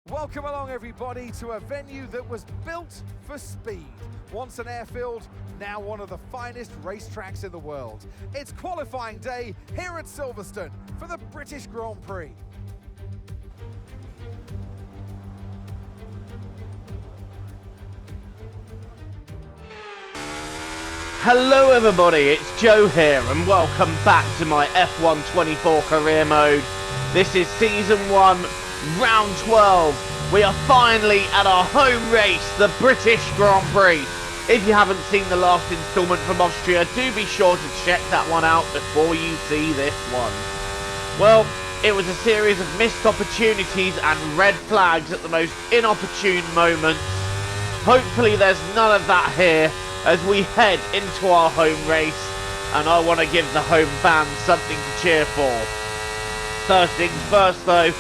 Welcome along everybody to a venue that was built for speed. Once an airfield, now one of the finest racetracks in the world. It's qualifying day here at Silverstone for the British Grand Prix. Hello everybody, it's Joe here and welcome back to my F1 24 career mode. This is season 1, round 12. We are finally at our home race, the British Grand Prix. If you haven't seen the last instalment from Austria, do be sure to check that one out before you see this one. Well, it was a series of missed opportunities and red flags at the most inopportune moments. Hopefully there's none of that here as we head into our home race, and I want to give the home fans something to cheer for. First things first though,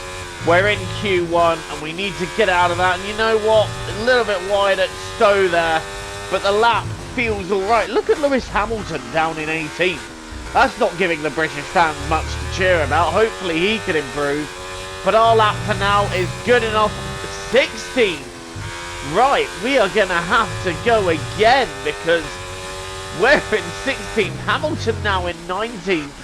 we're in Q1 and we need to get out of that, and you know what, a little bit wide at Stowe there, but the lap feels alright. Look at Lewis Hamilton down in 18th. That's not giving the British fans much to cheer about. Hopefully he can improve, but our lap for now is good enough. 16th. Right, we are going to have to go again because we're in 16th. Hamilton now in 19th.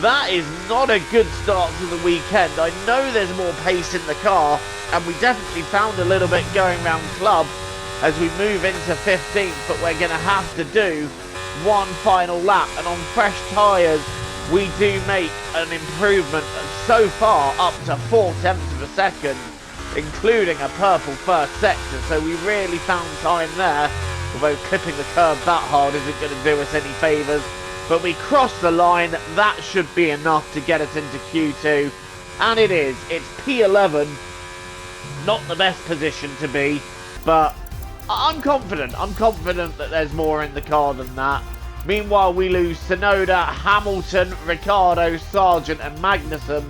That is not a good start to the weekend. I know there's more pace in the car, and we definitely found a little bit going round club as we move into 15th, but we're going to have to do one final lap, and on fresh tyres we do make an improvement so far up to 0.4 of a second, including a purple first sector, so we really found time there, although clipping the curb that hard isn't going to do us any favours. But we crossed the line, that should be enough to get us into Q2, and it is. It's P11, not the best position to be, but I'm confident that there's more in the car than that. Meanwhile, we lose Tsunoda, Hamilton, Ricciardo, Sargent and Magnussen.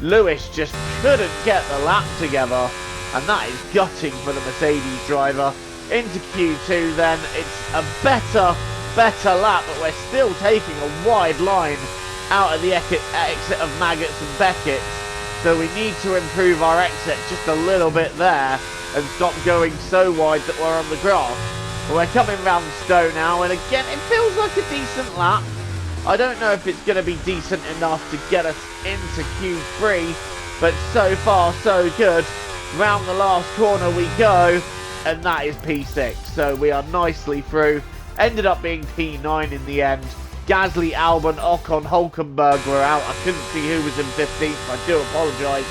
Lewis just couldn't get the lap together, and that is gutting for the Mercedes driver. Into Q2 then, it's a better lap, but we're still taking a wide line out of the exit of Maggots and Beckett, so we need to improve our exit just a little bit there and stop going so wide that we're on the grass. But we're coming round Stowe now, and again it feels like a decent lap. I don't know if it's going to be decent enough to get us into Q3, but so far so good. Round the last corner we go, and that is P6, so we are nicely through. Ended up being P9 in the end. Gasly, Albon, Ocon, Hulkenberg were out. I couldn't see who was in 15th, I do apologise.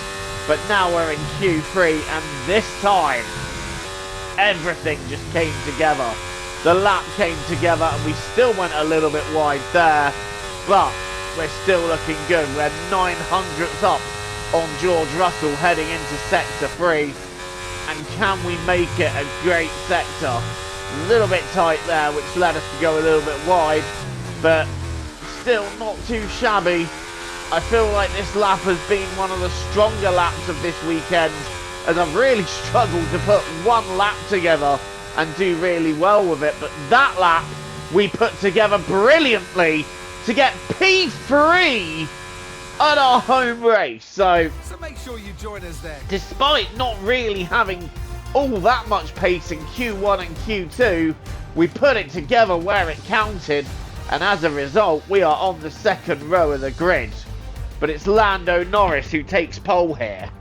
But now we're in Q3, and this time, everything just came together. The lap came together, and we still went a little bit wide there, but we're still looking good. We're 900ths up on George Russell heading into Sector 3, and can we make it a great sector? A little bit tight there, which led us to go a little bit wide, but still not too shabby. I feel like this lap has been one of the stronger laps of this weekend, as I've really struggled to put one lap together and do really well with it, but that lap we put together brilliantly to get P3 at our home race. So make sure you join us there. Despite not really having all that much pace in Q1 and Q2, we put it together where it counted, and as a result we are on the second row of the grid. But it's Lando Norris who takes pole here.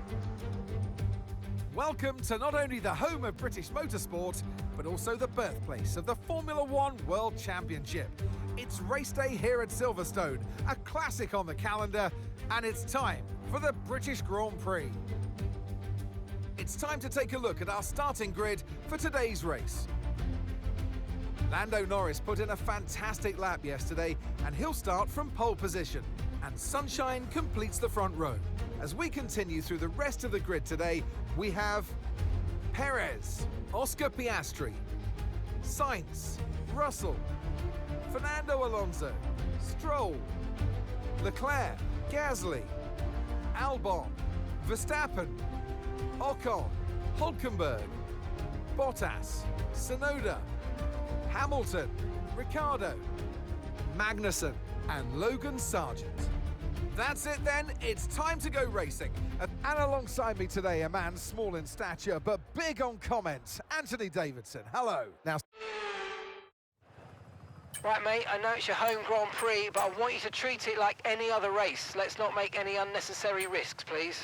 Welcome to not only the home of British motorsport, but also the birthplace of the Formula One World Championship. It's race day here at Silverstone, a classic on the calendar, and it's time for the British Grand Prix. It's time to take a look at our starting grid for today's race. Lando Norris put in a fantastic lap yesterday, and he'll start from pole position. And Sunshine completes the front row. As we continue through the rest of the grid today, we have Perez, Oscar Piastri, Sainz, Russell, Fernando Alonso, Stroll, Leclerc, Gasly, Albon, Verstappen, Ocon, Hulkenberg, Bottas, Tsunoda, Hamilton, Ricciardo, Magnussen and Logan Sargent. That's it then, it's time to go racing. And alongside me today, a man small in stature but big on comment, Anthony Davidson. Hello. Now, right, mate, I know it's your home Grand Prix, but I want you to treat it like any other race. Let's not make any unnecessary risks, please.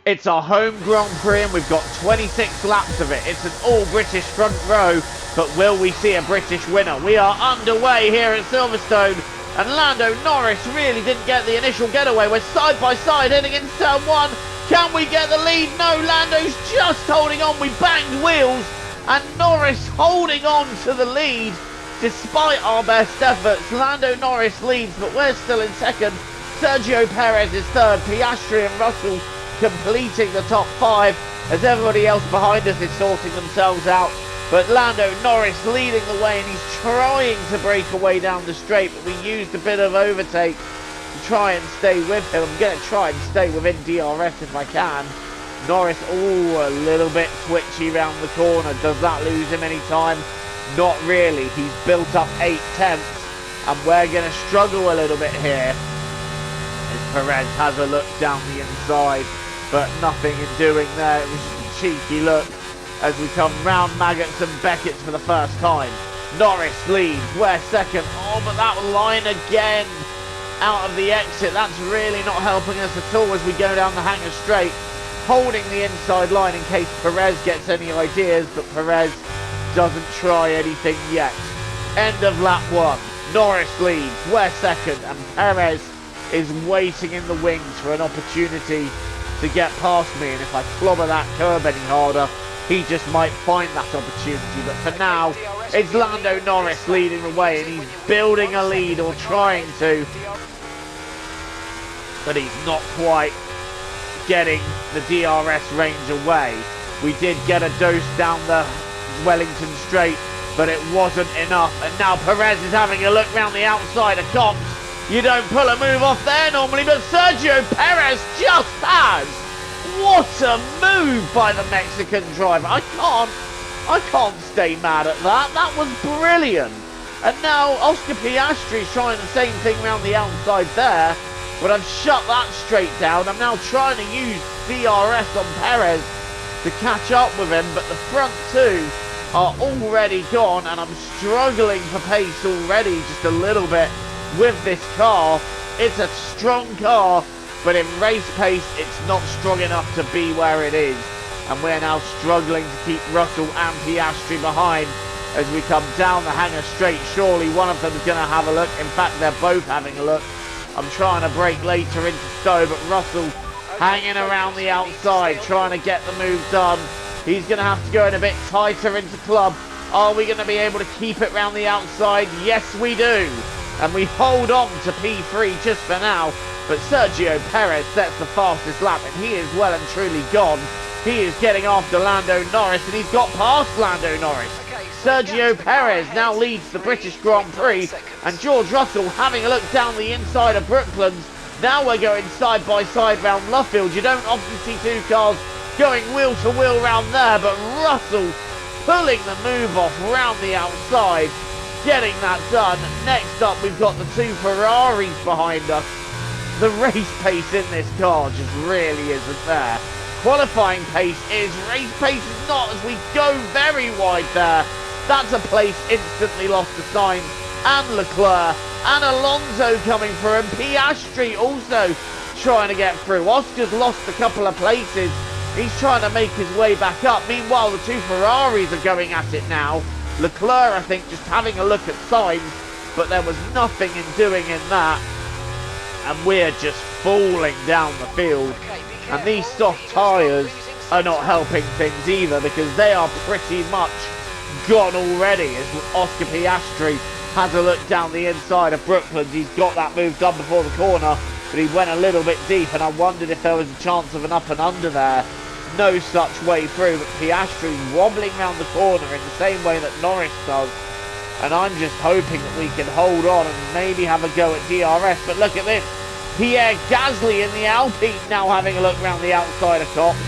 It's our home Grand Prix and we've got 26 laps of it. It's an all-British front row, but will we see a British winner? We are underway here at Silverstone, and Lando Norris really didn't get the initial getaway. We're side by side heading into turn one. Can we get the lead? No, Lando's just holding on. We banged wheels, and Norris holding on to the lead despite our best efforts. Lando Norris leads, but we're still in second. Sergio Perez is third. Piastri and Russell completing the top five as everybody else behind us is sorting themselves out. But Lando Norris leading the way, and he's trying to break away down the straight, but we used a bit of overtake to try and stay with him. I'm going to try and stay within DRS if I can. Norris, a little bit twitchy round the corner. Does that lose him any time? Not really. He's built up 8/10, and we're going to struggle a little bit here as Perez has a look down the inside, but nothing in doing there. It was just a cheeky look as we come round Maggots and Beckett's for the first time. Norris leads, we're second. Oh, but that line again out of the exit. That's really not helping us at all as we go down the hanger straight, holding the inside line in case Perez gets any ideas, but Perez doesn't try anything yet. End of lap one. Norris leads, we're second, and Perez is waiting in the wings for an opportunity to get past me, and if I clobber that curb any harder, he just might find that opportunity. But for now, it's Lando Norris leading the way, and he's building a lead, or trying to, but he's not quite getting the DRS range away. We did get a dose down the Wellington straight, but it wasn't enough, and now Perez is having a look round the outside of Cops. You don't pull a move off there normally, but Sergio Perez just has. What a move by the Mexican driver. I can't stay mad at that. That was brilliant. And now Oscar Piastri is trying the same thing around the outside there, but I've shut that straight down. I'm now trying to use DRS on Perez to catch up with him, but the front two are already gone, and I'm struggling for pace already just a little bit with this car. It's a strong car, but in race pace it's not strong enough to be where it is, and we're now struggling to keep Russell and Piastri behind as we come down the hanger straight. Surely one of them is going to have a look. In fact, they're both having a look. I'm trying to brake later into Stowe, but Russell hanging around the outside trying to get the move done. He's going to have to go in a bit tighter into club. Are we going to be able to keep it round the outside? Yes, we do. And we hold on to P3 just for now. But Sergio Perez sets the fastest lap, and he is well and truly gone. He is getting after Lando Norris, and he's got past Lando Norris. Sergio Perez now leads the British Grand Prix, and George Russell having a look down the inside of Brooklands. Now we're going side by side round Luffield. You don't often see two cars going wheel to wheel round there, but Russell pulling the move off round the outside, getting that done. Next up, we've got the two Ferraris behind us. The race pace in this car just really isn't there. Qualifying pace is, race pace is not, as we go very wide there. That's a place instantly lost to Sainz and Leclerc, and Alonso coming through, and Piastri also trying to get through. Oscar's lost a couple of places. He's trying to make his way back up. Meanwhile, the two Ferraris are going at it now. Leclerc, I think, just having a look at Sainz, but there was nothing in doing in that. And we're just falling down the field. And these soft tyres are not helping things either, because they are pretty much gone already as Oscar Piastri has a look down the inside of Brooklands. He's got that move done before the corner, but he went a little bit deep, and I wondered if there was a chance of an up and under there. No such way through, but Piastri's wobbling round the corner in the same way that Norris does. And I'm just hoping that we can hold on and maybe have a go at DRS. But look at this. Pierre Gasly in the Alpine now having a look round the outside of Cops.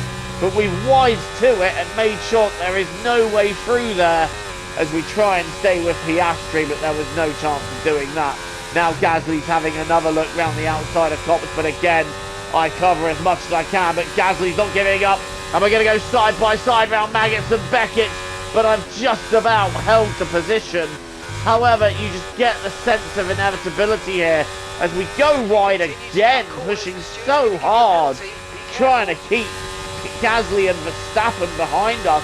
But we've wised to it and made sure there is no way through there as we try and stay with Piastri, but there was no chance of doing that. Now Gasly's having another look round the outside of Copse, but again, I cover as much as I can, but Gasly's not giving up. And we're going to go side by side round Maggots and Beckett, but I've just about held the position. However, you just get the sense of inevitability here as we go wide again, pushing so hard, trying to keep Gasly and Verstappen behind us.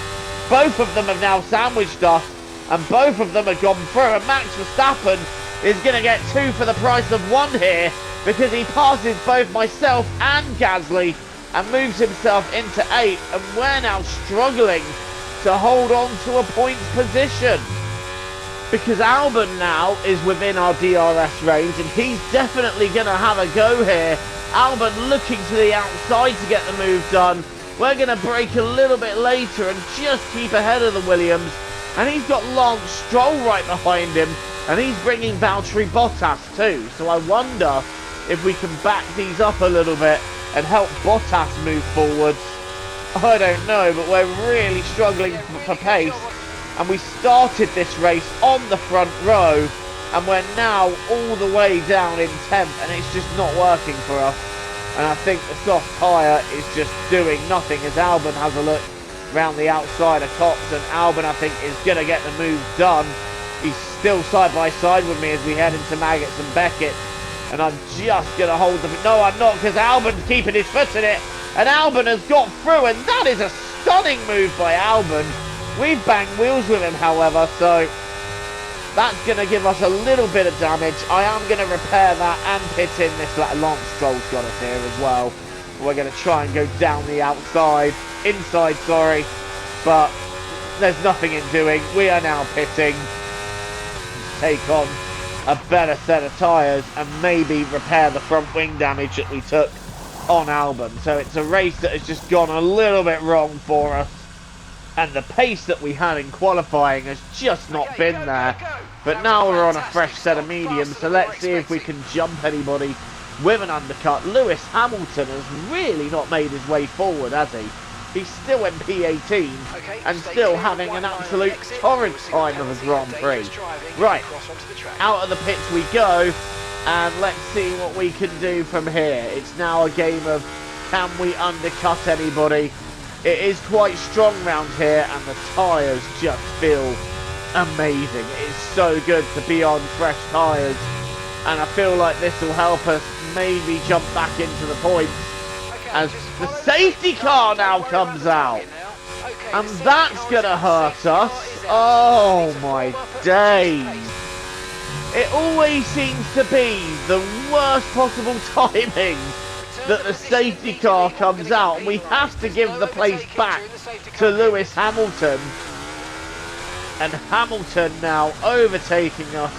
Both of them have now sandwiched us, and both of them have gone through, and Max Verstappen is going to get 2 for the price of 1 here, because he passes both myself and Gasly and moves himself into 8th, and we're now struggling to hold on to a points position, because Albon now is within our DRS range, and he's definitely going to have a go here. Albon looking to the outside to get the move done. We're going to brake a little bit later and just keep ahead of the Williams, and he's got Lance Stroll right behind him, and he's bringing Valtteri Bottas too, so I wonder if we can back these up a little bit and help Bottas move forwards. I don't know, but we're really struggling for pace, and we started this race on the front row, and we're now all the way down in 10th, and it's just not working for us. And I think the soft tyre is just doing nothing as Albon has a look round the outside of Copse, and Albon, I think, is going to get the move done. He's still side by side with me as we head into Maggots and Beckett, and I'm just going to hold the... No, I'm not, because Albon's keeping his foot in it, and Albon has got through, and that is a stunning move by Albon. We've banged wheels with him, however, so that's going to give us a little bit of damage. I am going to repair that and pit in this. Lance Stroll's got us here as well. We're going to try and go down the outside, inside, sorry, but there's nothing in doing. We are now pitting, take on a better set of tyres and maybe repair the front wing damage that we took on Albon. So it's a race that has just gone a little bit wrong for us, and the pace that we had in qualifying has just not been there. But now we're on a fresh set of mediums, so let's see if we can jump anybody with an undercut. Lewis Hamilton has really not made his way forward, has he? He's still in P18 and still having an absolute torrid time of a Grand Prix. Right, out of the pits we go, and let's see what we can do from here. It's now a game of, can we undercut anybody? It is quite strong round here, and the tyres just feel amazing. It's so good to be on fresh tyres, and I feel like this will help us maybe jump back into the points as the safety car now comes out, and that's gonna hurt us. Oh my days, it always seems to be the worst possible timing that the safety car comes out, and we have to give the place back to Lewis Hamilton, and Hamilton now overtaking us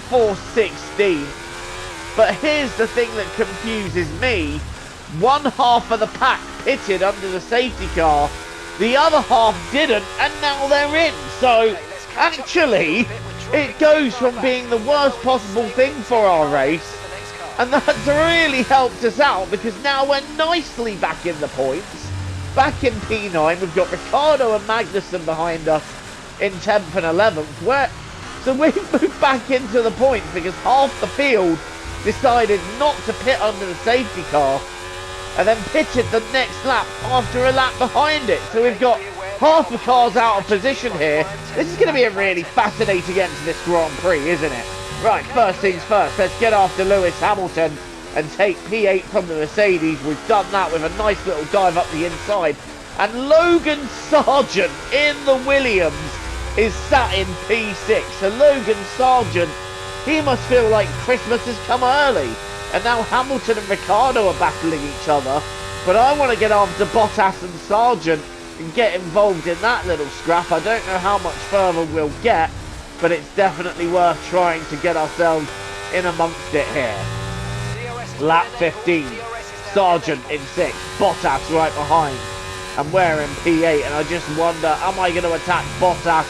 for 16. But here's the thing that confuses me: one half of the pack pitted under the safety car, the other half didn't, and now they're in. So actually it goes from being the worst possible thing for our race, and that's really helped us out, because now we're nicely back in the points, back in P9. We've got Ricciardo and Magnussen behind us in 10th and 11th. So we've moved back into the points because half the field decided not to pit under the safety car and then pitted the next lap after a lap behind it. So we've got half the cars out of position here. This is going to be a really fascinating end to this Grand Prix, isn't it? Right, first things first, let's get after Lewis Hamilton and take P8 from the Mercedes. We've done that with a nice little dive up the inside. And Logan Sargent in the Williams is sat in P6. So Logan Sargent, he must feel like Christmas has come early. And now Hamilton and Ricciardo are battling each other. But I want to get after Bottas and Sargent and get involved in that little scrap. I don't know how much further we'll get, but it's definitely worth trying to get ourselves in amongst it here. Lap 15, Sargent in 6th, Bottas right behind, and we're in P8, and I just wonder, am I going to attack Bottas,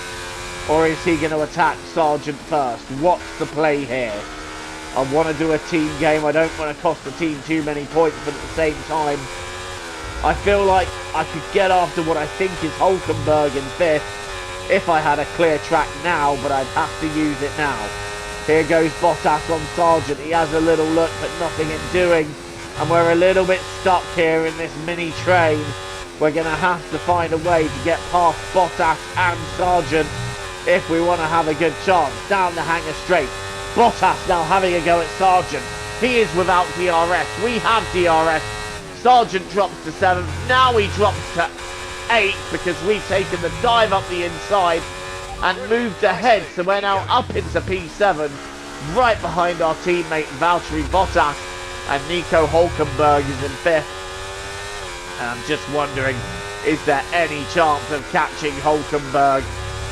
or is he going to attack Sargent first? What's the play here? I want to do a team game. I don't want to cost the team too many points, but at the same time, I feel like I could get after what I think is Hulkenberg in 5th if I had a clear track now, but I'd have to use it now. Here goes Bottas on Sargent. He has a little look, but nothing in doing. And we're a little bit stuck here in this mini train. We're going to have to find a way to get past Bottas and Sargent if we want to have a good chance. Down the hanger straight. Bottas now having a go at Sargent. He is without DRS. We have DRS. Sargent drops to 7th. Now he drops to 8th because we've taken the dive up the inside and moved ahead. So we're now up into P7, right behind our teammate Valtteri Bottas, and Nico Hulkenberg is in 5th. And I'm just wondering, is there any chance of catching Hulkenberg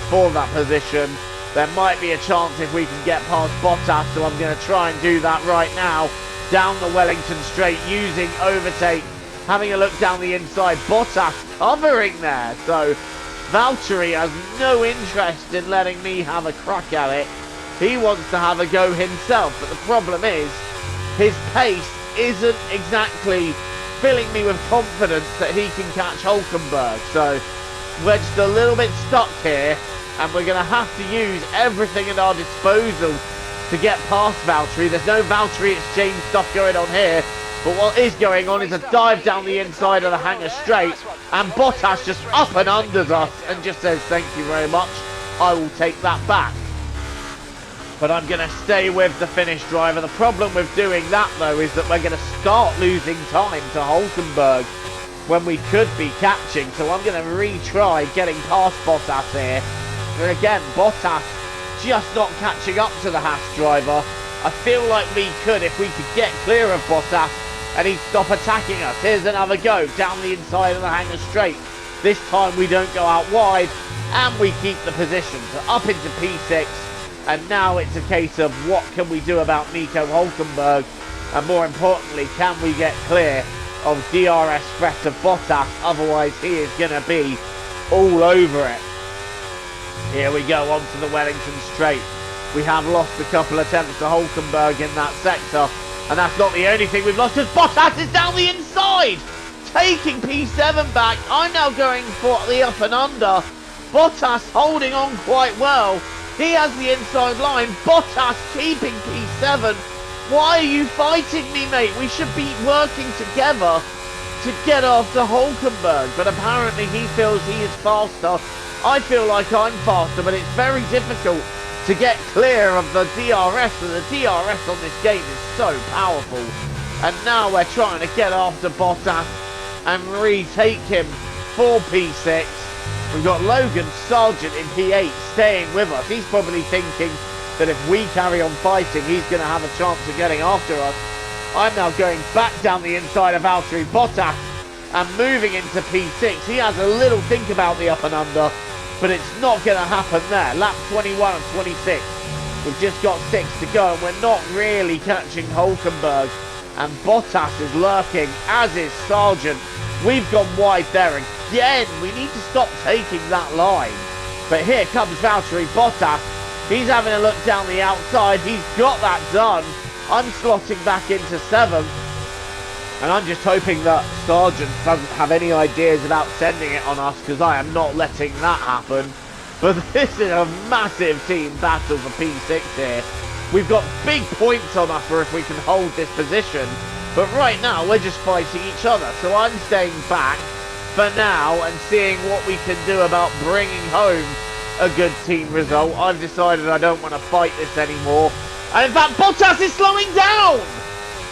for that position? There might be a chance if we can get past Bottas, so I'm going to try and do that right now. Down the Wellington straight, using overtake, having a look down the inside. Bottas covering there, so Valtteri has no interest in letting me have a crack at it. He wants to have a go himself, but the problem is his pace isn't exactly filling me with confidence that he can catch Hulkenberg. So we're just a little bit stuck here, and we're going to have to use everything at our disposal to get past Valtteri. There's no Valtteri exchange stuff going on here, but what is going on is a dive down the inside of the hanger straight, and Bottas just up and unders us and just says thank you very much, I will take that back. But I'm going to stay with the Finnish driver. The problem with doing that though is that we're going to start losing time to Hulkenberg when we could be catching, so I'm going to retry getting past Bottas here. And again, Bottas just not catching up to the Haas driver. I feel like we could if we could get clear of Bottas and he'd stop attacking us. Here's another go down the inside of the hanger straight. This time we don't go out wide and we keep the position. So up into P6, and now it's a case of what can we do about Nico Hulkenberg, and more importantly, can we get clear of DRS threat of Bottas? Otherwise he is going to be all over it. Here we go onto the Wellington straight. We have lost a couple attempts to Hulkenberg in that sector, and that's not the only thing we've lost, because Bottas is down the inside, taking P7 back. I'm now going for the up and under. Bottas holding on quite well. He has the inside line. Bottas keeping P7. Why are you fighting me, mate? We should be working together to get after Hulkenberg, but apparently he feels he is faster. I feel like I'm faster, but it's very difficult to get clear of the DRS, and the DRS on this game is so powerful. And now we're trying to get after Bottas and retake him for P6. We've got Logan Sargent in P8 staying with us. He's probably thinking that if we carry on fighting, he's going to have a chance of getting after us. I'm now going back down the inside of Valtteri Bottas and moving into P6. He has a little think about the up and under, but it's not going to happen there. Lap 21 and 26. We've just got 6 to go, and we're not really catching Hulkenberg. And Bottas is lurking, as is Sargent. We've gone wide there again. We need to stop taking that line. But here comes Valtteri Bottas. He's having a look down the outside. He's got that done. I'm slotting back into 7th. And I'm just hoping that Sargent doesn't have any ideas about sending it on us, because I am not letting that happen. But this is a massive team battle for P6 here. We've got big points on us for if we can hold this position. But right now, we're just fighting each other. So I'm staying back for now and seeing what we can do about bringing home a good team result. I've decided I don't want to fight this anymore. And in fact, Bottas is slowing down!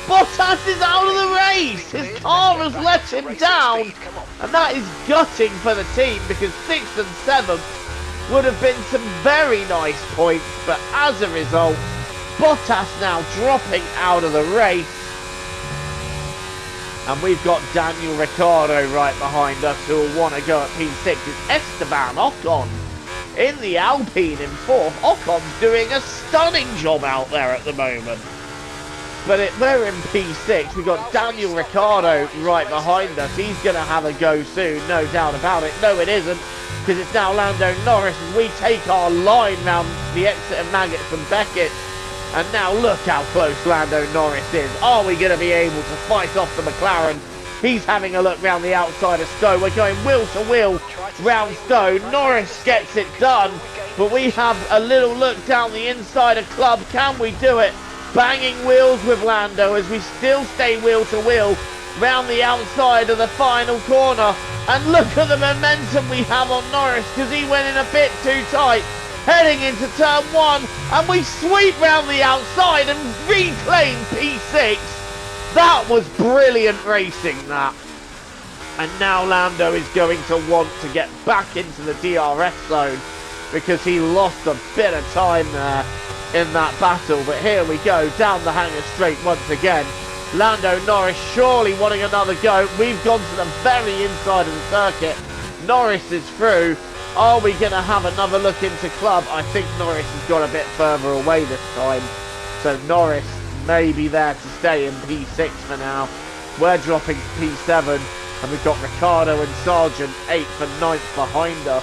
Bottas is out of the race! His car has let him down! And that is gutting for the team, because 6th and 7th would have been some very nice points. But as a result, Bottas now dropping out of the race. And we've got Daniel Ricciardo right behind us who will want to go at P6. It's Esteban Ocon in the Alpine in 4th. Ocon's doing a stunning job out there at the moment. But we're in P6. We've got Daniel Ricciardo right behind us. He's going to have a go soon, no doubt about it. No, it isn't, because it's now Lando Norris as we take our line round the exit of Maggots and Beckett. And now look how close Lando Norris is. Are we going to be able to fight off the McLaren? He's having a look round the outside of Stowe. We're going wheel to wheel round Stowe. Norris gets it done. But we have a little look down the inside of Club. Can we do it? Banging wheels with Lando as we still stay wheel to wheel round the outside of the final corner. And look at the momentum we have on Norris, because he went in a bit too tight. Heading into turn 1, and we sweep round the outside and reclaim P6. That was brilliant racing, that. And now Lando is going to want to get back into the DRS zone, because he lost a bit of time there in that battle. But here we go, down the hangar straight once again. Lando Norris surely wanting another go. We've gone to the very inside of the circuit. Norris is through. Are we going to have another look into Club? I think Norris has got a bit further away this time. So Norris may be there to stay in P6 for now. We're dropping to P7. And we've got Ricciardo and Sargent 8th and 9th behind us.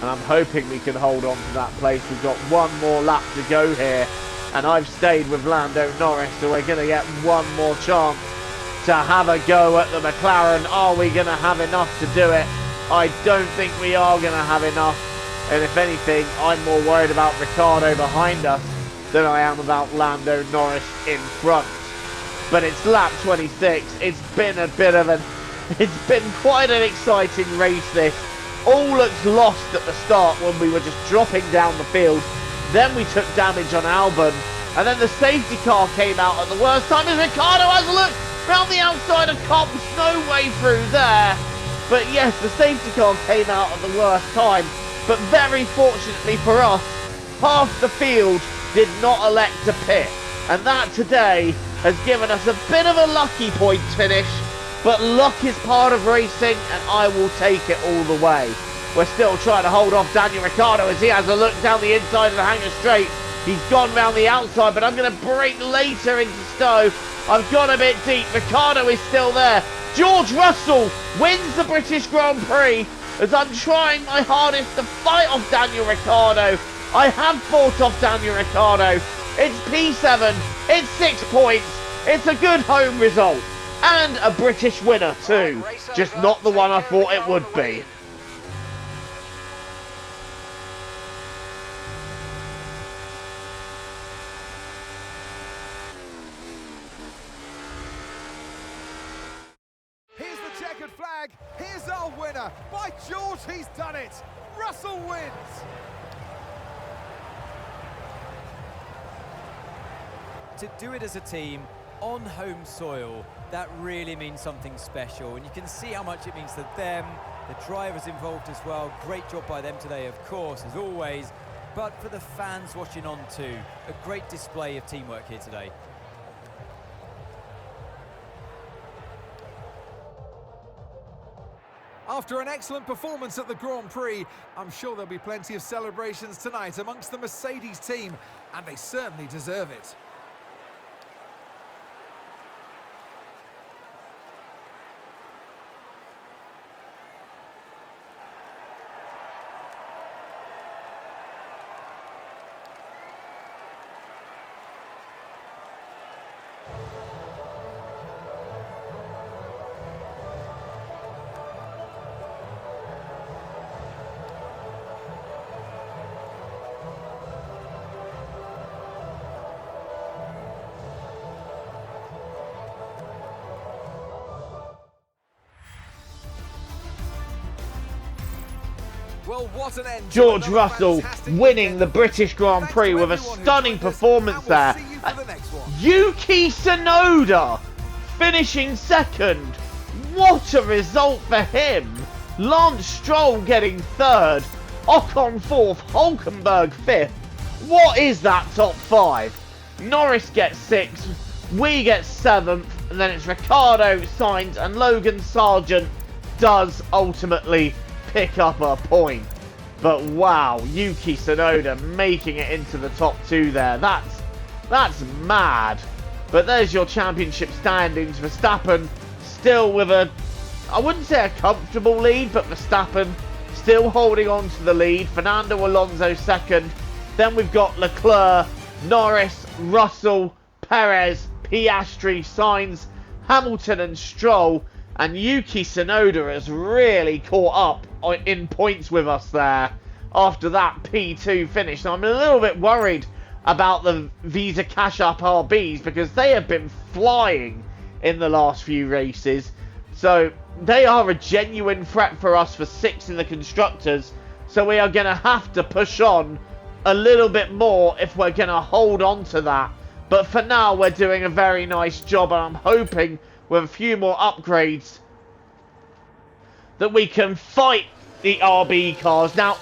And I'm hoping we can hold on to that place. We've got one more lap to go here. And I've stayed with Lando Norris, so we're going to get one more chance to have a go at the McLaren. Are we going to have enough to do it? I don't think we are going to have enough. And if anything, I'm more worried about Ricciardo behind us than I am about Lando Norris in front. But it's lap 26. It's been quite an exciting race, this. All looks lost at the start when we were just dropping down the field. Then we took damage on Albon. And then the safety car came out at the worst time as Ricciardo has a look round the outside of Copse. No way through there. But yes, the safety car came out at the worst time. But very fortunately for us, half the field did not elect to pit. And that today has given us a bit of a lucky point finish. But luck is part of racing, and I will take it all the way. We're still trying to hold off Daniel Ricciardo as he has a look down the inside of the hangar straight. He's gone round the outside, but I'm going to brake later into Stowe. I've gone a bit deep. Ricciardo is still there. George Russell wins the British Grand Prix as I'm trying my hardest to fight off Daniel Ricciardo. I have fought off Daniel Ricciardo. It's P7. It's 6 points. It's a good home result. And a British winner too. Just not the one I thought it would be. Here's the checkered flag. Here's our winner. By George, he's done it. Russell wins. To do it as a team on home soil, that really means something special, and you can see how much it means to them, the drivers involved as well. Great job by them today, of course, as always, but for the fans watching on too, a great display of teamwork here today. After an excellent performance at the Grand Prix, I'm sure there'll be plenty of celebrations tonight amongst the Mercedes team, and they certainly deserve it. Well, what an end. George Russell winning the British Grand Prix with a stunning performance there. Yuki Tsunoda finishing second. What a result for him. Lance Stroll getting third. Ocon fourth. Hulkenberg fifth. What is that top five? Norris gets sixth. We get seventh. And then it's Ricciardo, Sainz and Logan Sargent does ultimately pick up a point. But wow, Yuki Tsunoda making it into the top two there. That's mad. But there's your championship standings. Verstappen still with a, I wouldn't say a comfortable lead, but Verstappen still holding on to the lead. Fernando Alonso second. Then we've got Leclerc, Norris, Russell, Perez, Piastri, Sainz, Hamilton and Stroll. And Yuki Tsunoda has really caught up in points with us there after that P2 finish. Now, I'm a little bit worried about the Visa Cash App RBs because they have been flying in the last few races. So they are a genuine threat for us for 6th in the Constructors. So we are going to have to push on a little bit more if we're going to hold on to that. But for now, we're doing a very nice job, and I'm hoping with a few more upgrades that we can fight the RB cars. Now,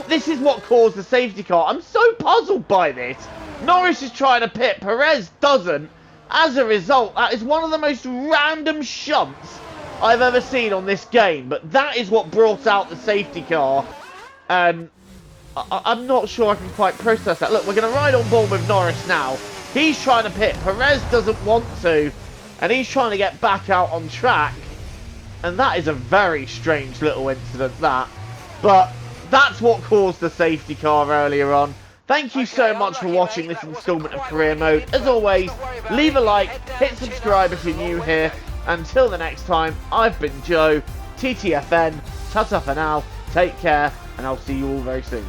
this is what caused the safety car. I'm so puzzled by this. Norris is trying to pit, Perez doesn't. As a result, that is one of the most random shunts I've ever seen on this game. But that is what brought out the safety car. And I'm not sure I can quite process that. Look, we're going to ride on board with Norris now. He's trying to pit. Perez doesn't want to. And he's trying to get back out on track. And that is a very strange little incident, that. But that's what caused the safety car earlier on. Thank you so much for watching this installment of Career Mode. As always, leave a like, hit subscribe if you're new here. Until the next time, I've been Joe, TTFN, ta-ta for now, take care, and I'll see you all very soon.